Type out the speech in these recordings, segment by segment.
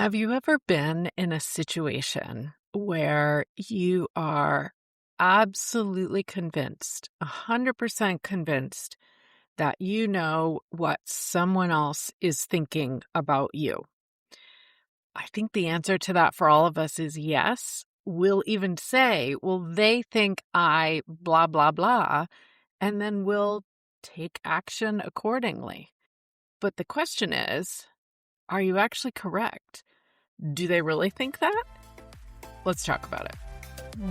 Have you ever been in a situation where you are absolutely convinced, 100% convinced that you know what someone else is thinking about you? I think the answer to that for all of us is yes. We'll even say, well, they think I blah, blah, blah, and then we'll take action accordingly. But the question is, are you actually correct? Do they really think that? Let's talk about it.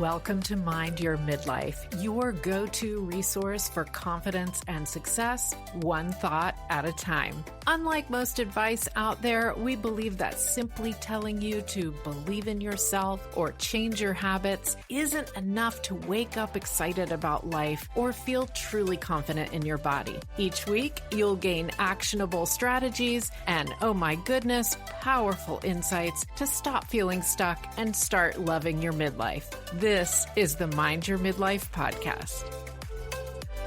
Welcome to Mind Your Midlife, your go-to resource for confidence and success, one thought at a time. Unlike most advice out there, we believe that simply telling you to believe in yourself or change your habits isn't enough to wake up excited about life or feel truly confident in your body. Each week, you'll gain actionable strategies and, oh my goodness, powerful insights to stop feeling stuck and start loving your midlife. This is the Mind Your Midlife podcast.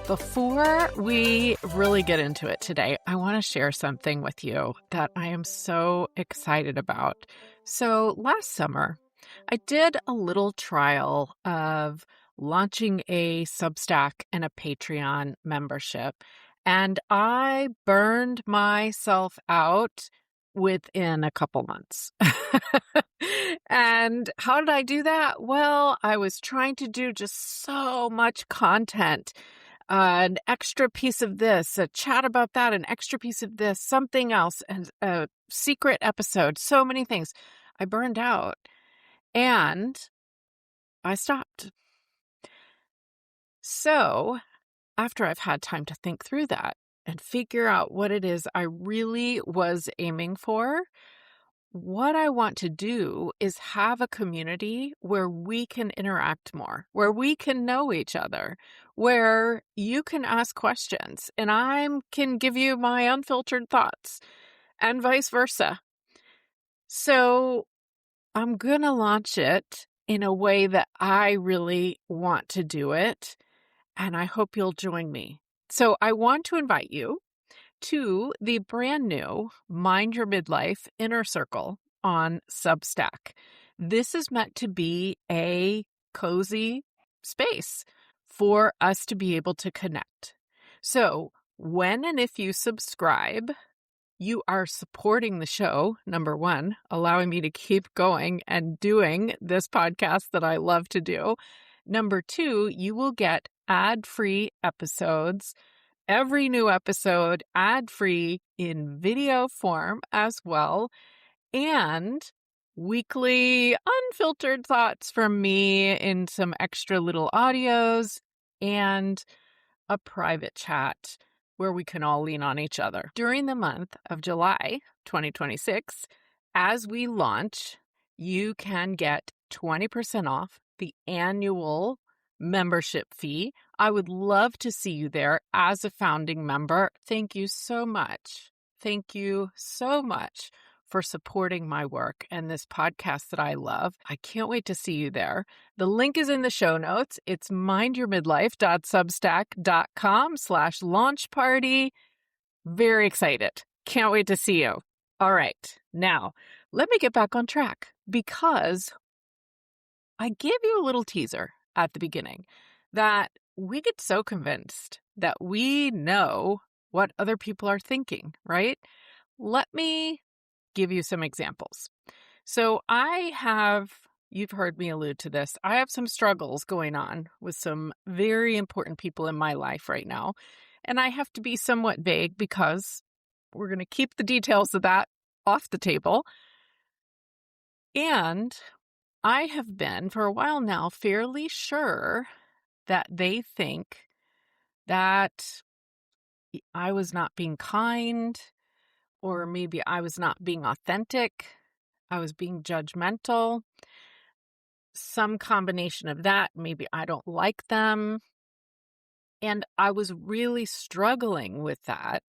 Before we really get into it today, I want to share something with you that I am so excited about. So last summer, I did a little trial of launching a Substack and a Patreon membership, and I burned myself out within a couple months. And how did I do that? Well, I was trying to do just so much content, an extra piece of this, a chat about that, an extra piece of this, something else, and a secret episode, so many things. I burned out and I stopped. So after I've had time to think through that and figure out what it is I really was aiming for, what I want to do is have a community where we can interact more, where we can know each other, where you can ask questions and I can give you my unfiltered thoughts and vice versa. So I'm going to launch it in a way that I really want to do it, and I hope you'll join me. So I want to invite you to the brand new Mind Your Midlife Inner Circle on Substack. This is meant to be a cozy space for us to be able to connect. So when and if you subscribe, you are supporting the show, number one, allowing me to keep going and doing this podcast that I love to do. Number two, you will get ad-free episodes, every new episode ad-free in video form as well, and weekly unfiltered thoughts from me in some extra little audios and a private chat where we can all lean on each other. During the month of July 2026, as we launch, you can get 20% off the annual membership fee. I would love to see you there as a founding member. Thank you so much. Thank you so much for supporting my work and this podcast that I love. I can't wait to see you there. The link is in the show notes. It's mindyourmidlife.substack.com/launch party. Very excited. Can't wait to see you. All right. Now, let me get back on track because I gave you a little teaser at the beginning that we get so convinced that we know what other people are thinking, right? Let me give you some examples. So you've heard me allude to this, I have some struggles going on with some very important people in my life right now. And I have to be somewhat vague because we're going to keep the details of that off the table. And I have been, for a while now, fairly sure that they think that I was not being kind, or maybe I was not being authentic, I was being judgmental, some combination of that. Maybe I don't like them. And I was really struggling with that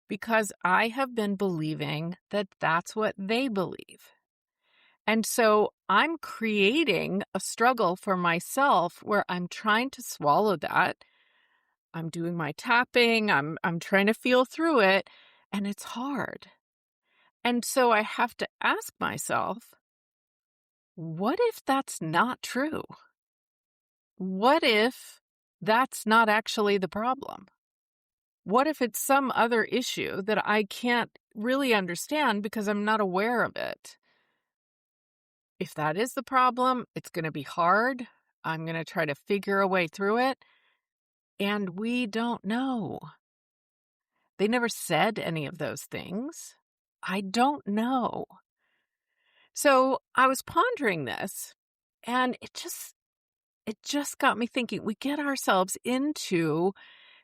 because I have been believing that that's what they believe. And so I'm creating a struggle for myself where I'm trying to swallow that. I'm doing my tapping. I'm trying to feel through it, and it's hard. And so I have to ask myself, what if that's not true? What if that's not actually the problem? What if it's some other issue that I can't really understand because I'm not aware of it? If that is the problem, it's going to be hard. I'm going to try to figure a way through it. And we don't know. They never said any of those things. I don't know. So I was pondering this, and it just got me thinking. We get ourselves into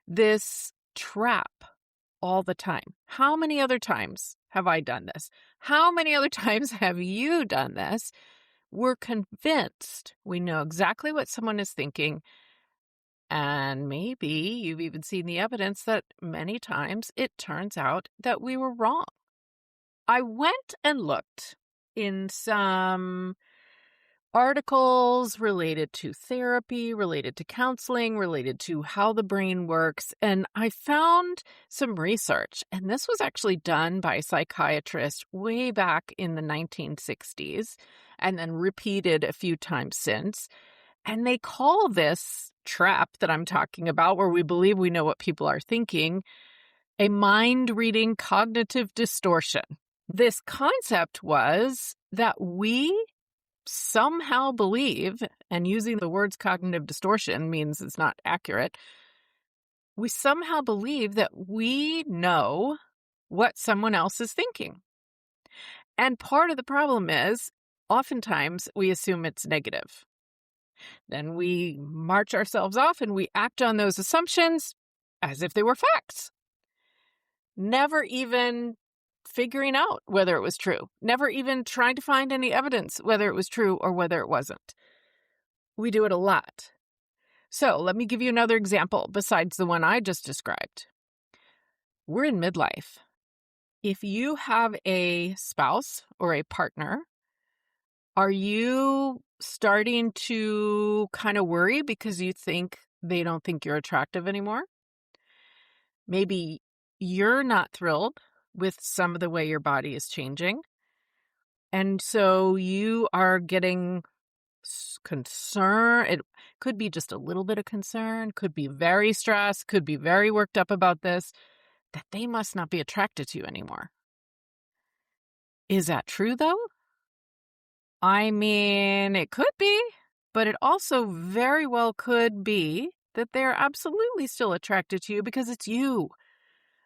this trap all the time. How many other times have I done this? How many other times have you done this? We're convinced we know exactly what someone is thinking, and maybe you've even seen the evidence that many times it turns out that we were wrong. I went and looked in some articles related to therapy, related to counseling, related to how the brain works. And I found some research, and this was actually done by a psychiatrist way back in the 1960s and then repeated a few times since. And they call this trap that I'm talking about, where we believe we know what people are thinking, a mind-reading cognitive distortion. This concept was that we somehow believe, and using the words cognitive distortion means it's not accurate, we somehow believe that we know what someone else is thinking. And part of the problem is, oftentimes we assume it's negative. Then we march ourselves off and we act on those assumptions as if they were facts, never even figuring out whether it was true, never even trying to find any evidence whether it was true or whether it wasn't. We do it a lot. So let me give you another example besides the one I just described. We're in midlife. If you have a spouse or a partner, are you starting to kind of worry because you think they don't think you're attractive anymore? Maybe you're not thrilled with some of the way your body is changing. And so you are getting concern. It could be just a little bit of concern, could be very stressed, could be very worked up about this, that they must not be attracted to you anymore. Is that true, though? I mean, it could be, but it also very well could be that they're absolutely still attracted to you because it's you.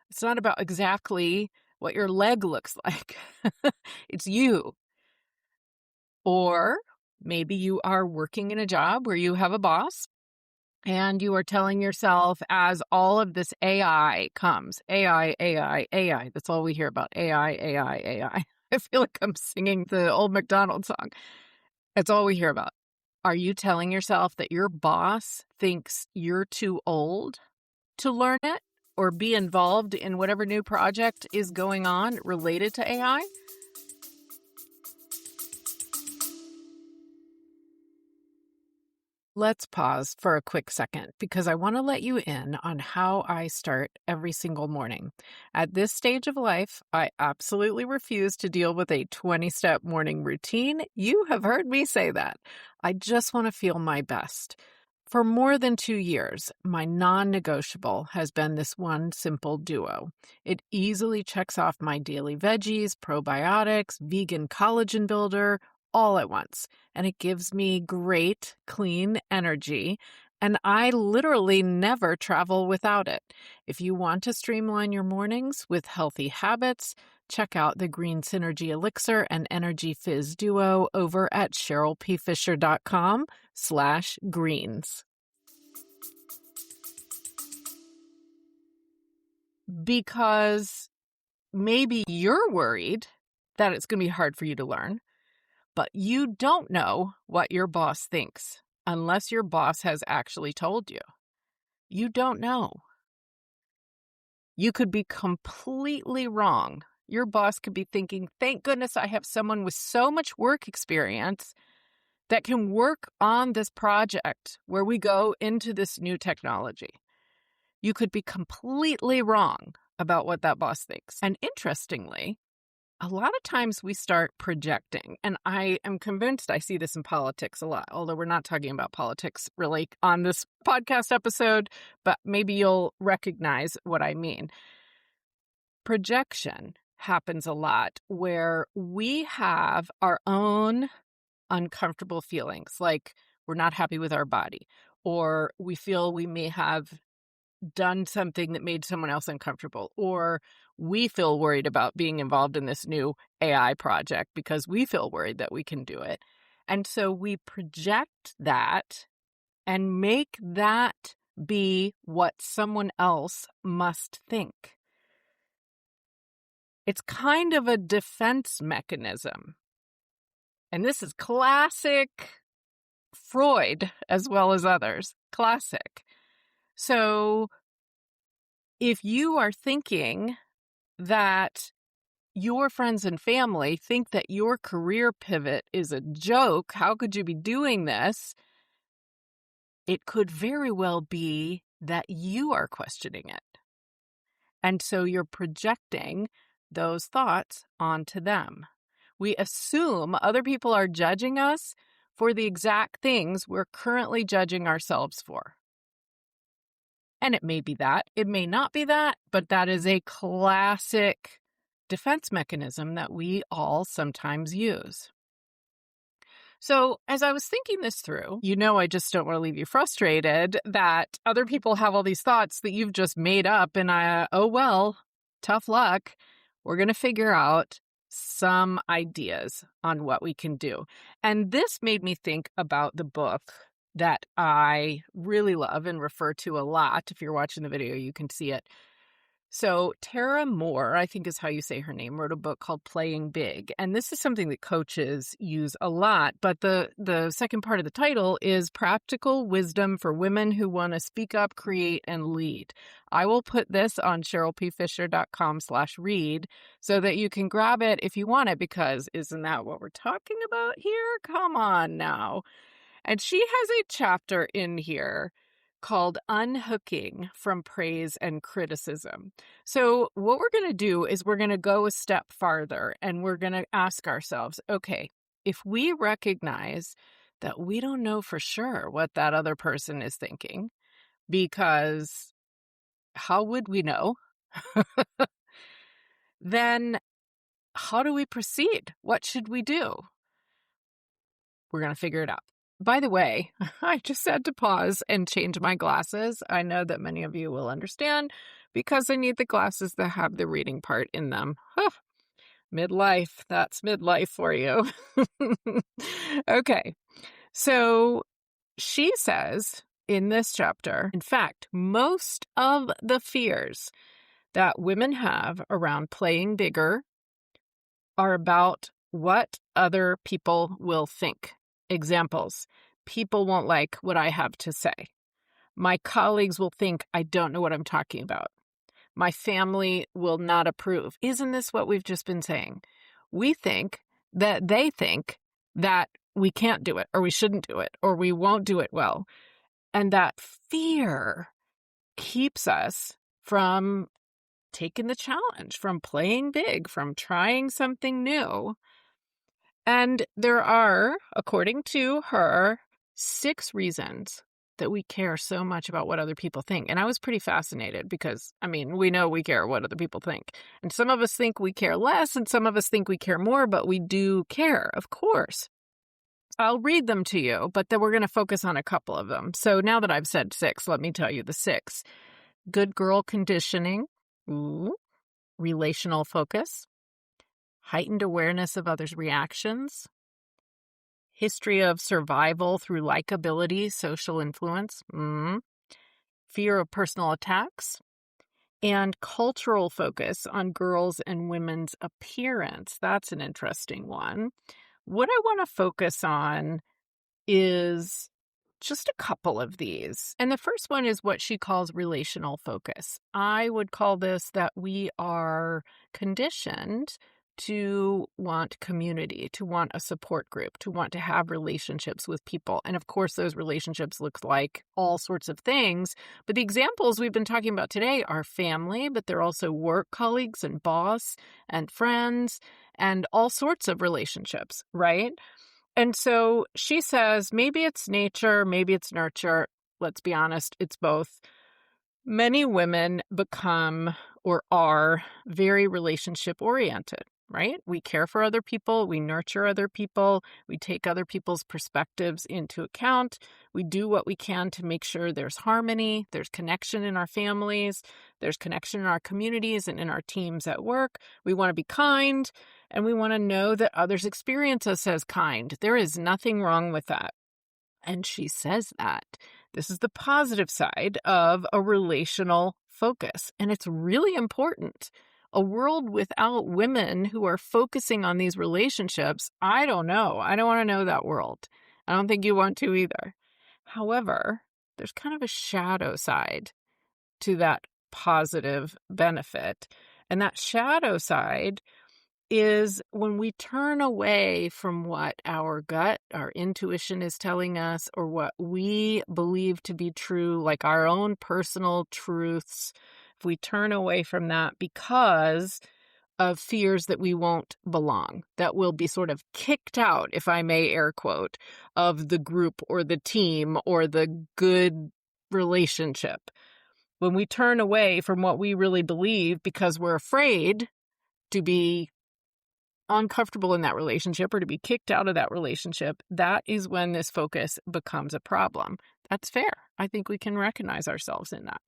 It's not about exactly what your leg looks like. It's you. Or maybe you are working in a job where you have a boss and you are telling yourself, as all of this AI comes, AI, AI, AI. That's all we hear about, AI, AI, AI. I feel like I'm singing the old McDonald song. That's all we hear about. Are you telling yourself that your boss thinks you're too old to learn it or be involved in whatever new project is going on related to AI? Let's pause for a quick second because I want to let you in on how I start every single morning. At this stage of life, I absolutely refuse to deal with a 20-step morning routine. You have heard me say that. I just want to feel my best. For more than 2 years, my non-negotiable has been this one simple duo. It easily checks off my daily veggies, probiotics, vegan collagen builder, all at once. And it gives me great, clean energy. And I literally never travel without it. If you want to streamline your mornings with healthy habits, check out the Green Synergy Elixir and Energy Fizz Duo over at CherylPFisher.com/greens. Because maybe you're worried that it's going to be hard for you to learn, but you don't know what your boss thinks unless your boss has actually told you. You don't know. You could be completely wrong. Your boss could be thinking, thank goodness I have someone with so much work experience that can work on this project where we go into this new technology. You could be completely wrong about what that boss thinks. And interestingly, a lot of times we start projecting, and I am convinced I see this in politics a lot, although we're not talking about politics really on this podcast episode, but maybe you'll recognize what I mean. Projection happens a lot where we have our own uncomfortable feelings, like we're not happy with our body, or we feel we may have done something that made someone else uncomfortable, or we feel worried about being involved in this new AI project because we feel worried that we can do it. And so we project that and make that be what someone else must think. It's kind of a defense mechanism. And this is classic Freud as well as others. Classic. So if you are thinking that your friends and family think that your career pivot is a joke, how could you be doing this? It could very well be that you are questioning it. And so you're projecting those thoughts onto them. We assume other people are judging us for the exact things we're currently judging ourselves for. And it may be that, it may not be that, but that is a classic defense mechanism that we all sometimes use. So as I was thinking this through, I just don't want to leave you frustrated that other people have all these thoughts that you've just made up, and oh well, tough luck. We're going to figure out some ideas on what we can do. And this made me think about the book that I really love and refer to a lot. If you're watching the video, you can see it. So Tara Mohr, I think is how you say her name, wrote a book called Playing Big. And this is something that coaches use a lot. But the second part of the title is Practical Wisdom for Women Who Want to Speak Up, Create, and Lead. I will put this on CherylPFisher.com/read so that you can grab it if you want it, because isn't that what we're talking about here? Come on now. And she has a chapter in here called Unhooking from Praise and Criticism. So what we're going to do is we're going to go a step farther, and we're going to ask ourselves, okay, if we recognize that we don't know for sure what that other person is thinking, because how would we know? Then how do we proceed? What should we do? We're going to figure it out. By the way, I just had to pause and change my glasses. I know that many of you will understand because I need the glasses that have the reading part in them. Huh. Midlife, that's midlife for you. Okay, so she says in this chapter, in fact, most of the fears that women have around playing bigger are about what other people will think. Examples: people won't like what I have to say. My colleagues will think I don't know what I'm talking about. My family will not approve. Isn't this what we've just been saying? We think that they think that we can't do it, or we shouldn't do it, or we won't do it well. And that fear keeps us from taking the challenge, from playing big, from trying something new. And there are, according to her, 6 reasons that we care so much about what other people think. And I was pretty fascinated because, we know we care what other people think. And some of us think we care less, and some of us think we care more, but we do care, of course. I'll read them to you, but then we're going to focus on a couple of them. So now that I've said 6, let me tell you the 6. Good girl conditioning. Ooh. Relational focus. Heightened awareness of others' reactions, history of survival through likability, social influence, fear of personal attacks, and cultural focus on girls' and women's appearance. That's an interesting one. What I want to focus on is just a couple of these. And the first one is what she calls relational focus. I would call this that we are conditioned to want community, to want a support group, to want to have relationships with people. And of course, those relationships look like all sorts of things. But the examples we've been talking about today are family, but they're also work colleagues and boss and friends and all sorts of relationships, right? And so she says, maybe it's nature, maybe it's nurture. Let's be honest, it's both. Many women become or are very relationship oriented, right? We care for other people, we nurture other people, we take other people's perspectives into account. We do what we can to make sure there's harmony, there's connection in our families, there's connection in our communities and in our teams at work. We want to be kind, and we want to know that others experience us as kind. There is nothing wrong with that. And she says that this is the positive side of a relational focus. And it's really important. A world without women who are focusing on these relationships, I don't know. I don't want to know that world. I don't think you want to either. However, there's kind of a shadow side to that positive benefit. And that shadow side is when we turn away from what our gut, our intuition is telling us, or what we believe to be true, like our own personal truths, if we turn away from that because of fears that we won't belong, that we'll be sort of kicked out, if I may air quote, of the group or the team or the good relationship. When we turn away from what we really believe because we're afraid to be uncomfortable in that relationship or to be kicked out of that relationship, that is when this focus becomes a problem. That's fair. I think we can recognize ourselves in that.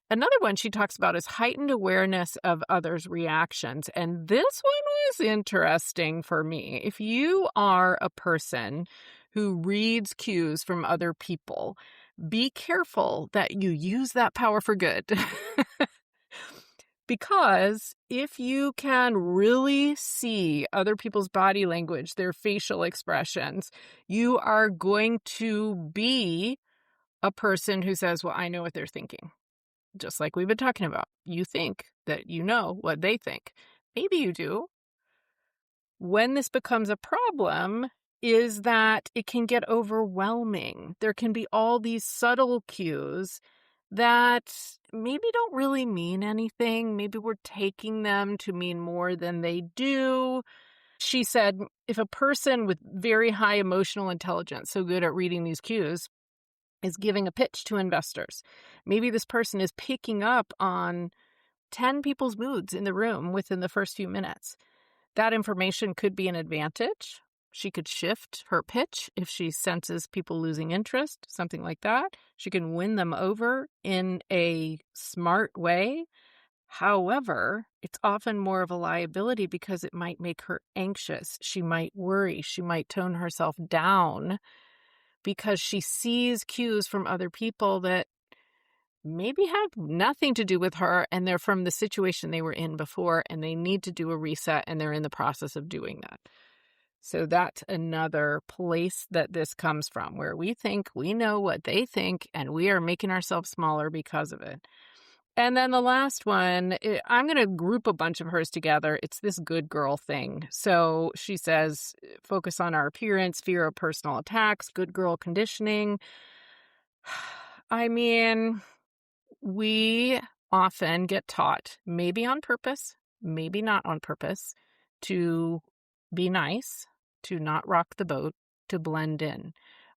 Another one she talks about is heightened awareness of others' reactions. And this one was interesting for me. If you are a person who reads cues from other people, be careful that you use that power for good. Because if you can really see other people's body language, their facial expressions, you are going to be a person who says, well, I know what they're thinking. Just like we've been talking about. You think that you know what they think. Maybe you do. When this becomes a problem is that it can get overwhelming. There can be all these subtle cues that maybe don't really mean anything. Maybe we're taking them to mean more than they do. She said, if a person with very high emotional intelligence, so good at reading these cues, is giving a pitch to investors, maybe this person is picking up on 10 people's moods in the room within the first few minutes. That information could be an advantage. She could shift her pitch if she senses people losing interest, something like that. She can win them over in a smart way. However, it's often more of a liability because it might make her anxious. She might worry. She might tone herself down because she sees cues from other people that maybe have nothing to do with her, and they're from the situation they were in before, and they need to do a reset, and they're in the process of doing that. So that's another place that this comes from, where we think we know what they think, and we are making ourselves smaller because of it. And then the last one, I'm going to group a bunch of hers together. It's this good girl thing. So she says, focus on our appearance, fear of personal attacks, good girl conditioning. I mean, we often get taught, maybe on purpose, maybe not on purpose, to be nice, to not rock the boat, to blend in.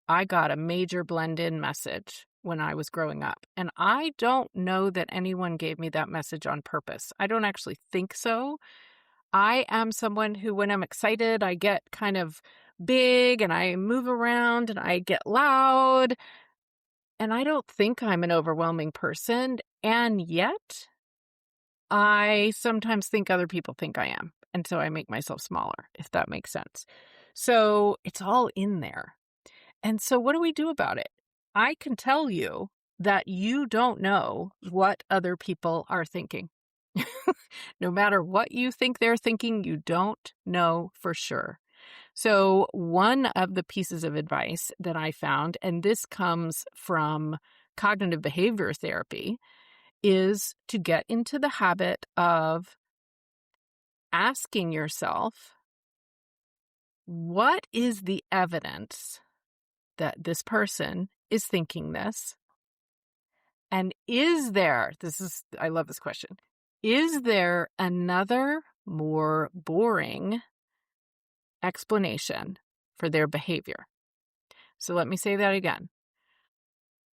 I got a major blend in message when I was growing up, and I don't know that anyone gave me that message on purpose. I don't actually think so. I am someone who, when I'm excited, I get kind of big and I move around and I get loud. And I don't think I'm an overwhelming person. And yet, I sometimes think other people think I am. And so I make myself smaller, if that makes sense. So it's all in there. And so what do we do about it? I can tell you that you don't know what other people are thinking. No matter what you think they're thinking, you don't know for sure. So one of the pieces of advice that I found, and this comes from cognitive behavior therapy, is to get into the habit of asking yourself, what is the evidence that this person is thinking this? And I love this question, is there another more boring explanation for their behavior. So let me say that again.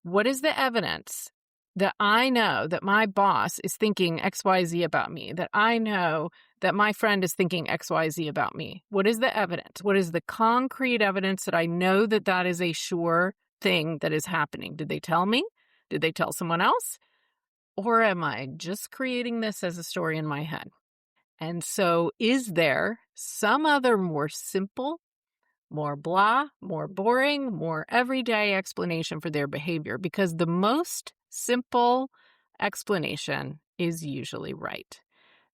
What is the evidence that I know that my boss is thinking XYZ about me, that I know that my friend is thinking XYZ about me? What is the evidence? What is the concrete evidence that I know that that is a sure thing that is happening? Did they tell me? Did they tell someone else? Or am I just creating this as a story in my head? And so is there some other more simple, more blah, more boring, more everyday explanation for their behavior? Because the most simple explanation is usually right.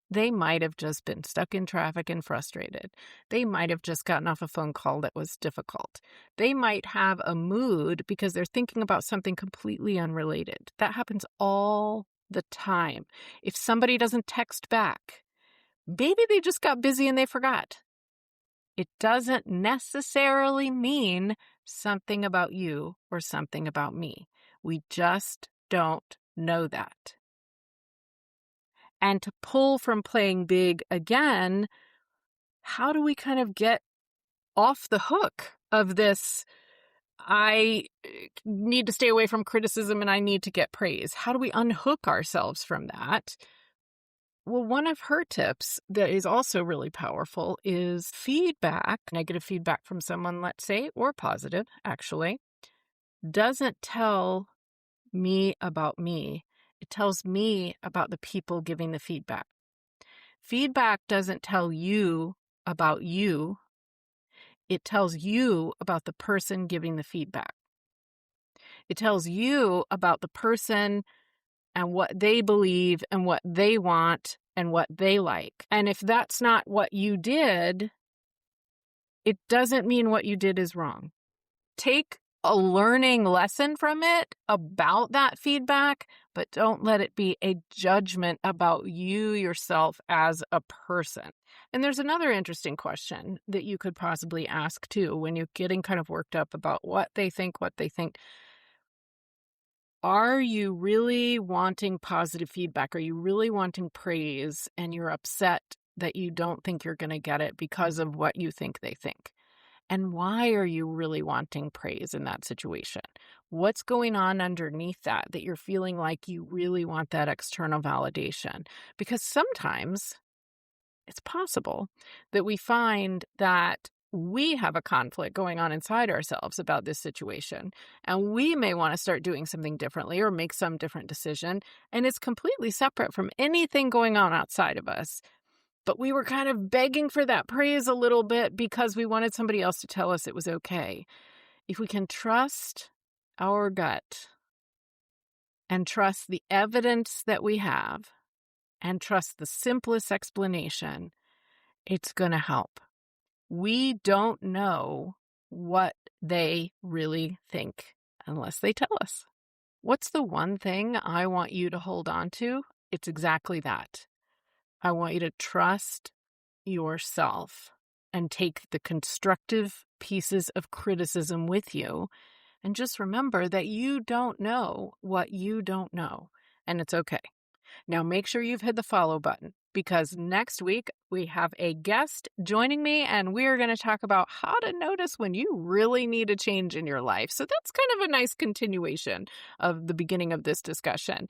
They might have just been stuck in traffic and frustrated. They might have just gotten off a phone call that was difficult. They might have a mood because they're thinking about something completely unrelated. That happens all the time. If somebody doesn't text back, maybe they just got busy and they forgot. It doesn't necessarily mean something about you or something about me. We just don't know that. And to pull from playing big again, how do we kind of get off the hook of this, I need to stay away from criticism and I need to get praise? How do we unhook ourselves from that? Well, one of her tips that is also really powerful is feedback, negative feedback from someone, let's say, or positive, actually, doesn't tell me about me. It tells me about the people giving the feedback. Feedback doesn't tell you about you. It tells you about the person giving the feedback. It tells you about the person and what they believe and what they want and what they like. And if that's not what you did, it doesn't mean what you did is wrong. Take a learning lesson from it about that feedback, but don't let it be a judgment about you yourself as a person. And there's another interesting question that you could possibly ask too when you're getting kind of worked up about what they think. Are you really wanting positive feedback? Are you really wanting praise and you're upset that you don't think you're going to get it because of what you think they think? And why are you really wanting praise in that situation? What's going on underneath that you're feeling like you really want that external validation? Because sometimes it's possible that we find that we have a conflict going on inside ourselves about this situation, and we may want to start doing something differently or make some different decision, and it's completely separate from anything going on outside of us. But we were kind of begging for that praise a little bit because we wanted somebody else to tell us it was okay. If we can trust our gut and trust the evidence that we have and trust the simplest explanation, it's going to help. We don't know what they really think unless they tell us. What's the one thing I want you to hold on to? It's exactly that. I want you to trust yourself and take the constructive pieces of criticism with you. And just remember that you don't know what you don't know. And it's okay. Now make sure you've hit the follow button because next week we have a guest joining me and we're going to talk about how to notice when you really need a change in your life. So that's kind of a nice continuation of the beginning of this discussion.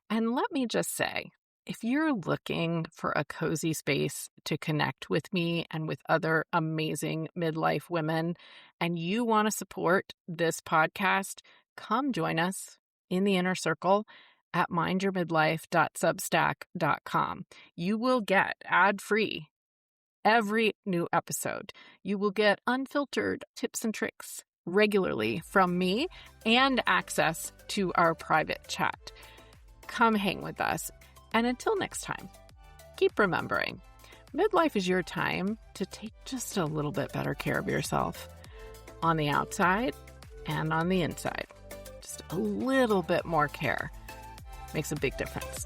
And let me just say, if you're looking for a cozy space to connect with me and with other amazing midlife women, and you want to support this podcast, come join us in the inner circle at mindyourmidlife.substack.com. You will get ad-free every new episode. You will get unfiltered tips and tricks regularly from me and access to our private chat. Come hang with us. And until next time, keep remembering, midlife is your time to take just a little bit better care of yourself on the outside and on the inside. Just a little bit more care makes a big difference.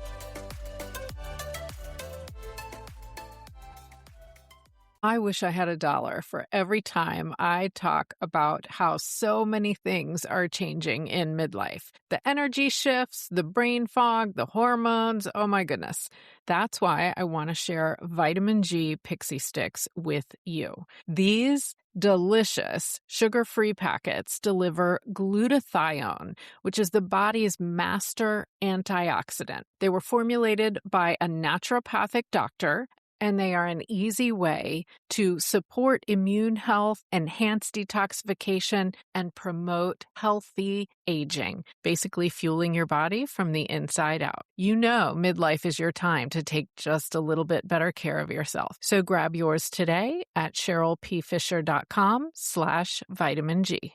I wish I had a dollar for every time I talk about how so many things are changing in midlife. The energy shifts, the brain fog, the hormones. Oh my goodness. That's why I want to share vitamin G Pixie Sticks with you. These delicious sugar-free packets deliver glutathione, which is the body's master antioxidant. They were formulated by a naturopathic doctor, and they are an easy way to support immune health, enhance detoxification, and promote healthy aging, basically fueling your body from the inside out. You know, midlife is your time to take just a little bit better care of yourself. So grab yours today at CherylPFisher.com/vitamin G.